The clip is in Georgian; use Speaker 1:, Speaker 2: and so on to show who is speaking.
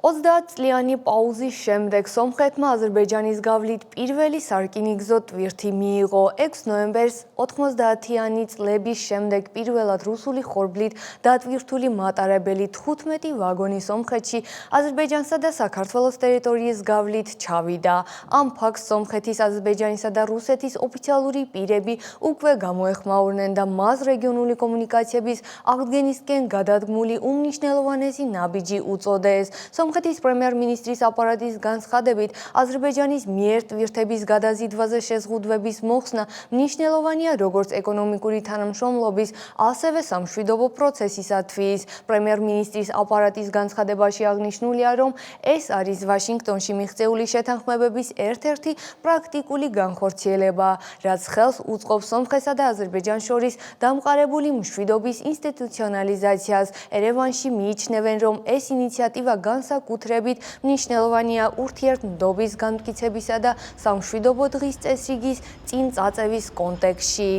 Speaker 1: 30 წლიანი პაუზის შემდეგ სომხეთმა აზერბაიჯანის გავლით პირველი სარკინიგზო ტვირთი მიიღო. 6 ნოემბერს 90-იანი წლების შემდეგ პირველად რუსული ხორბლით დატვირთული მატარებელი 15 ვაგონი სომხეთში აზერბაიჯანსა და საქართველოს ტერიტორიის გავლით ჩავიდა. ამ ფაქტს სომხეთის, აზერბაიჯანისა და რუსეთის ოფიციალური პირები უკვე გამოეხმაურნენ და მას რეგიონული კომუნიკაციების აღდგენისკენ გადადგმული უმნიშვნელოვანესი ნაბიჯი უწოდეს. სომხეთის პრემიერ-მინისტრის აპარატის განცხადებით, აზერბაიჯანის მიერ ტვირთების გადაზიდვაზე შეზღუდვების მოხსნა მნიშვნელოვანია როგორც ეკონომიკური თანამშრომლობის, ასევე სამშვიდობო პროცესისათვის. პრემიერ-მინისტრის აპარატის განცხადებაში აღნიშნულია, რომ ეს არის ვაშინგტონში მიღწეული შეთანხმებების ერთ-ერთი პრაქტიკული განხორციელება, რაც ხელს უწყობს სომხეთსა და აზერბაიჯანს შორის დამყარებული მშვიდობის ინსტიტუციონალიზაციას. ერევანში მიიჩნევენ, რომ ეს ინიციატივა განსაკუთრებით მნიშვნელოვანია ურთიერთმდობის განმტკიცებისა და სამშვიდობო დღის წესრიგის წინ წაწევის კონტექსტში.